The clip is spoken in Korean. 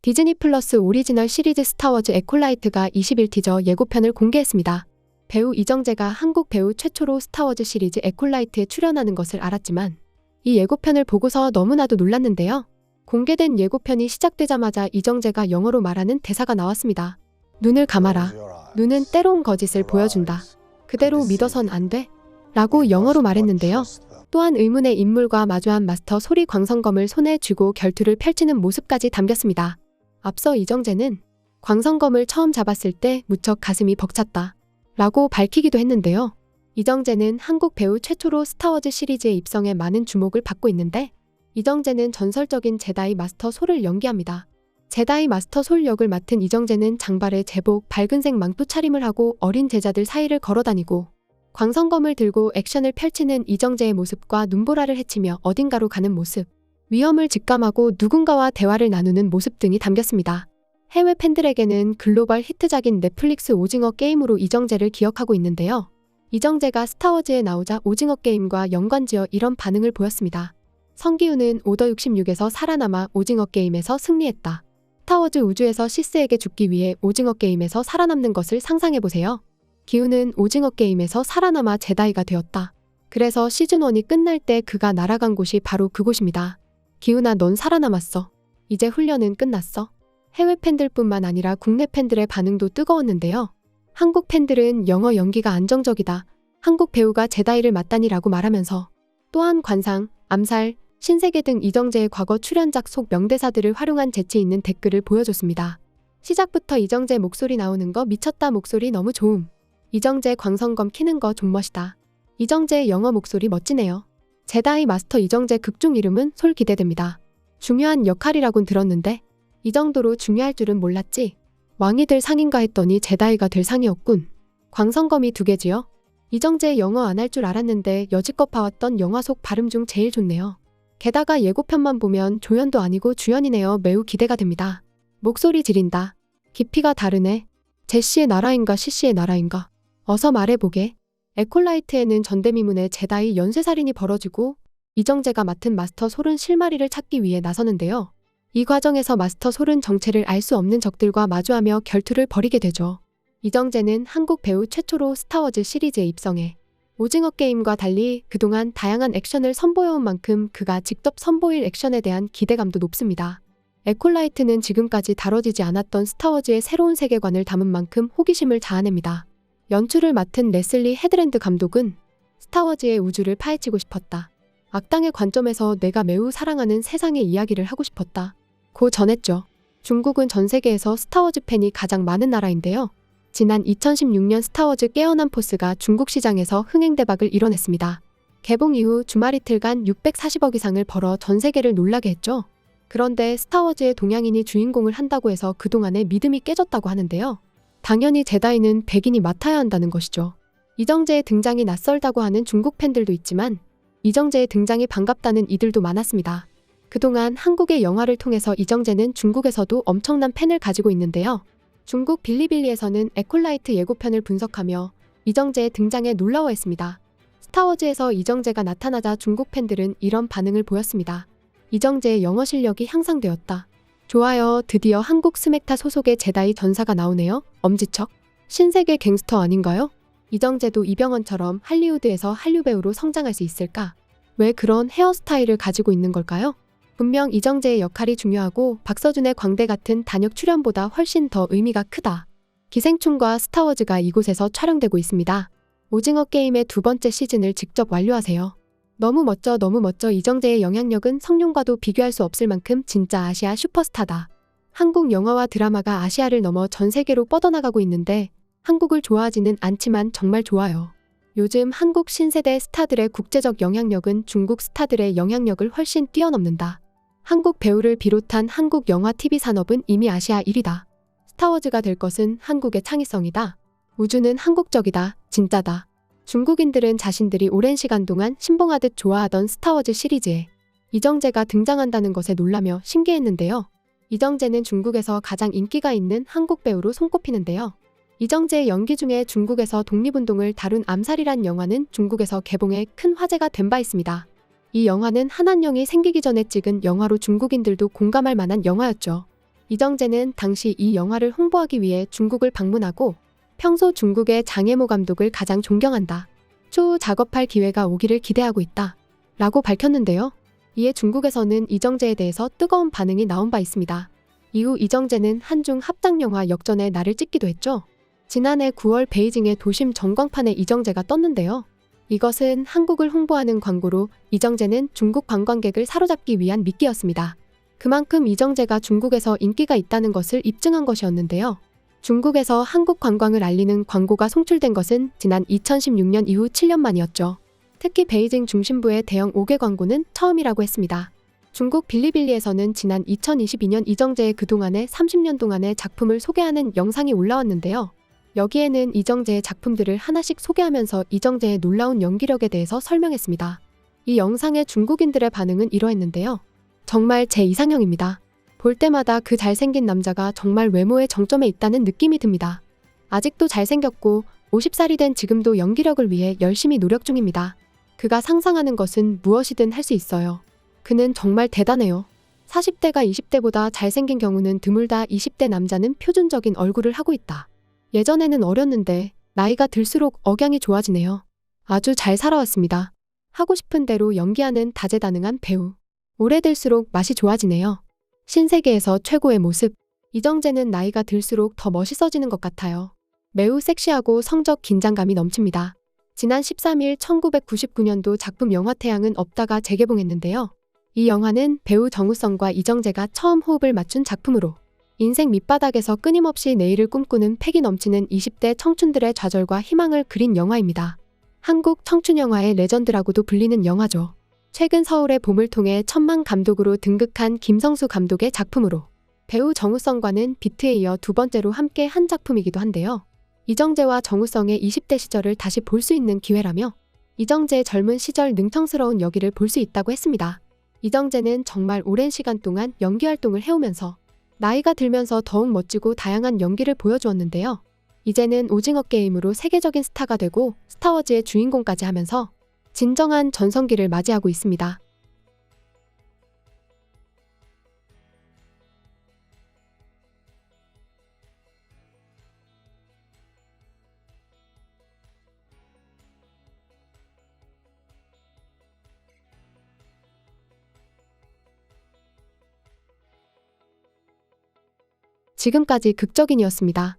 디즈니 플러스 오리지널 시리즈 스타워즈 에콜라이트가 20일 티저 예고편을 공개했습니다. 배우 이정재가 한국 배우 최초로 스타워즈 시리즈 에콜라이트에 출연하는 것을 알았지만 이 예고편을 보고서 너무나도 놀랐는데요. 공개된 예고편이 시작되자마자 이정재가 영어로 말하는 대사가 나왔습니다. 눈을 감아라. 눈은 때로운 거짓을 보여준다. 그대로 믿어선 안 돼. 라고 영어로 말했는데요. 또한 의문의 인물과 마주한 마스터 소리 광선검을 손에 쥐고 결투를 펼치는 모습까지 담겼습니다. 앞서 이정재는 광선검을 처음 잡았을 때 무척 가슴이 벅찼다. 라고 밝히기도 했는데요. 이정재는 한국 배우 최초로 스타워즈 시리즈에 입성해 많은 주목을 받고 있는데 이정재는 전설적인 제다이 마스터 솔을 연기합니다. 제다이 마스터 솔 역을 맡은 이정재는 장발에 제복, 밝은색 망토 차림을 하고 어린 제자들 사이를 걸어다니고 광선검을 들고 액션을 펼치는 이정재의 모습과 눈보라를 헤치며 어딘가로 가는 모습, 위험을 직감하고 누군가와 대화를 나누는 모습 등이 담겼습니다. 해외 팬들에게는 글로벌 히트작인 넷플릭스 오징어 게임으로 이정재를 기억하고 있는데요. 이정재가 스타워즈에 나오자 오징어 게임과 연관지어 이런 반응을 보였습니다. 성기훈은 오더 66에서 살아남아 오징어 게임에서 승리했다. 스타워즈 우주에서 시스에게 죽기 위해 오징어 게임에서 살아남는 것을 상상해보세요. 기훈은 오징어 게임에서 살아남아 제다이가 되었다. 그래서 시즌1이 끝날 때 그가 날아간 곳이 바로 그곳입니다. 기훈아, 넌 살아남았어. 이제 훈련은 끝났어. 해외 팬들뿐만 아니라 국내 팬들의 반응도 뜨거웠는데요. 한국 팬들은 영어 연기가 안정적이다. 한국 배우가 제다이를 맡다니라고 말하면서 또한 관상, 암살, 신세계 등 이정재의 과거 출연작 속 명대사들을 활용한 재치 있는 댓글을 보여줬습니다. 시작부터 이정재 목소리 나오는 거 미쳤다. 목소리 너무 좋음. 이정재 광선검 키는 거 좀 멋있다. 이정재의 영어 목소리 멋지네요. 제다이 마스터 이정재 극중 이름은 솔 기대됩니다. 중요한 역할이라곤 들었는데 이 정도로 중요할 줄은 몰랐지. 왕이 될 상인가 했더니 제다이가 될 상이었군. 광선검이 2개지요? 이정재 영어 안 할 줄 알았는데 여지껏 봐왔던 영화 속 발음 중 제일 좋네요. 게다가 예고편만 보면 조연도 아니고 주연이네요. 매우 기대가 됩니다. 목소리 지린다. 깊이가 다르네. 제시의 나라인가 시시의 나라인가. 어서 말해보게. 에콜라이트에는 전대미문의 제다이 연쇄살인이 벌어지고 이정재가 맡은 마스터 솔은 실마리를 찾기 위해 나서는데요. 이 과정에서 마스터 솔은 정체를 알 수 없는 적들과 마주하며 결투를 벌이게 되죠. 이정재는 한국 배우 최초로 스타워즈 시리즈에 입성해 오징어 게임과 달리 그동안 다양한 액션을 선보여온 만큼 그가 직접 선보일 액션에 대한 기대감도 높습니다. 에콜라이트는 지금까지 다뤄지지 않았던 스타워즈의 새로운 세계관을 담은 만큼 호기심을 자아냅니다. 연출을 맡은 레슬리 헤드랜드 감독은 스타워즈의 우주를 파헤치고 싶었다. 악당의 관점에서 내가 매우 사랑하는 세상의 이야기를 하고 싶었다. 고 전했죠. 중국은 전 세계에서 스타워즈 팬이 가장 많은 나라인데요. 지난 2016년 스타워즈 깨어난 포스가 중국 시장에서 흥행대박을 이뤄냈습니다. 개봉 이후 주말 이틀간 640억 이상을 벌어 전 세계를 놀라게 했죠. 그런데 스타워즈의 동양인이 주인공을 한다고 해서 그동안의 믿음이 깨졌다고 하는데요. 당연히 제다이는 백인이 맡아야 한다는 것이죠. 이정재의 등장이 낯설다고 하는 중국 팬들도 있지만 이정재의 등장이 반갑다는 이들도 많았습니다. 그동안 한국의 영화를 통해서 이정재는 중국에서도 엄청난 팬을 가지고 있는데요. 중국 빌리빌리에서는 에콜라이트 예고편을 분석하며 이정재의 등장에 놀라워했습니다. 스타워즈에서 이정재가 나타나자 중국 팬들은 이런 반응을 보였습니다. 이정재의 영어 실력이 향상되었다. 좋아요. 드디어 한국 스맥타 소속의 제다이 전사가 나오네요. 엄지척. 신세계 갱스터 아닌가요? 이정재도 이병헌처럼 할리우드에서 한류 배우로 성장할 수 있을까? 왜 그런 헤어스타일을 가지고 있는 걸까요? 분명 이정재의 역할이 중요하고 박서준의 광대 같은 단역 출연보다 훨씬 더 의미가 크다. 기생충과 스타워즈가 이곳에서 촬영되고 있습니다. 오징어 게임의 2번째 시즌을 직접 완료하세요. 너무 멋져 너무 멋져. 이정재의 영향력은 성룡과도 비교할 수 없을 만큼 진짜 아시아 슈퍼스타다. 한국 영화와 드라마가 아시아를 넘어 전 세계로 뻗어나가고 있는데 한국을 좋아하지는 않지만 정말 좋아요. 요즘 한국 신세대 스타들의 국제적 영향력은 중국 스타들의 영향력을 훨씬 뛰어넘는다. 한국 배우를 비롯한 한국 영화 TV 산업은 이미 아시아 1위다. 스타워즈가 될 것은 한국의 창의성이다. 우주는 한국적이다. 진짜다. 중국인들은 자신들이 오랜 시간 동안 신봉하듯 좋아하던 스타워즈 시리즈에 이정재가 등장한다는 것에 놀라며 신기했는데요. 이정재는 중국에서 가장 인기가 있는 한국 배우로 손꼽히는데요. 이정재의 연기 중에 중국에서 독립운동을 다룬 암살이란 영화는 중국에서 개봉해 큰 화제가 된 바 있습니다. 이 영화는 한한령이 생기기 전에 찍은 영화로 중국인들도 공감할 만한 영화였죠. 이정재는 당시 이 영화를 홍보하기 위해 중국을 방문하고 평소 중국의 장혜모 감독을 가장 존경한다. 추후 작업할 기회가 오기를 기대하고 있다. 라고 밝혔는데요. 이에 중국에서는 이정재에 대해서 뜨거운 반응이 나온 바 있습니다. 이후 이정재는 한중 합작영화 역전의 날을 찍기도 했죠. 지난해 9월 베이징의 도심 전광판에 이정재가 떴는데요. 이것은 한국을 홍보하는 광고로 이정재는 중국 관광객을 사로잡기 위한 미끼였습니다. 그만큼 이정재가 중국에서 인기가 있다는 것을 입증한 것이었는데요. 중국에서 한국 관광을 알리는 광고가 송출된 것은 지난 2016년 이후 7년 만이었죠. 특히 베이징 중심부의 대형 5개 광고는 처음이라고 했습니다. 중국 빌리빌리에서는 지난 2022년 이정재의 그동안의 30년 동안의 작품을 소개하는 영상이 올라왔는데요. 여기에는 이정재의 작품들을 하나씩 소개하면서 이정재의 놀라운 연기력에 대해서 설명했습니다. 이 영상의 중국인들의 반응은 이러했는데요. 정말 제 이상형입니다. 볼 때마다 그 잘생긴 남자가 정말 외모의 정점에 있다는 느낌이 듭니다. 아직도 잘생겼고 50살이 된 지금도 연기력을 위해 열심히 노력 중입니다. 그가 상상하는 것은 무엇이든 할 수 있어요. 그는 정말 대단해요. 40대가 20대보다 잘생긴 경우는 드물다. 20대 남자는 표준적인 얼굴을 하고 있다. 예전에는 어렸는데 나이가 들수록 억양이 좋아지네요. 아주 잘 살아왔습니다. 하고 싶은 대로 연기하는 다재다능한 배우. 오래될수록 맛이 좋아지네요. 신세계에서 최고의 모습. 이정재는 나이가 들수록 더 멋있어지는 것 같아요. 매우 섹시하고 성적 긴장감이 넘칩니다. 지난 13일 1999년도 작품 영화 태양은 없다가 재개봉했는데요. 이 영화는 배우 정우성과 이정재가 처음 호흡을 맞춘 작품으로 인생 밑바닥에서 끊임없이 내일을 꿈꾸는 패기 넘치는 20대 청춘들의 좌절과 희망을 그린 영화입니다. 한국 청춘영화의 레전드라고도 불리는 영화죠. 최근 서울의 봄을 통해 천만 감독으로 등극한 김성수 감독의 작품으로 배우 정우성과는 비트에 이어 두 번째로 함께 한 작품이기도 한데요. 이정재와 정우성의 20대 시절을 다시 볼 수 있는 기회라며 이정재의 젊은 시절 능청스러운 연기를 볼 수 있다고 했습니다. 이정재는 정말 오랜 시간 동안 연기 활동을 해오면서 나이가 들면서 더욱 멋지고 다양한 연기를 보여주었는데요. 이제는 오징어 게임으로 세계적인 스타가 되고 스타워즈의 주인공까지 하면서 진정한 전성기를 맞이하고 있습니다. 지금까지 극적인이었습니다.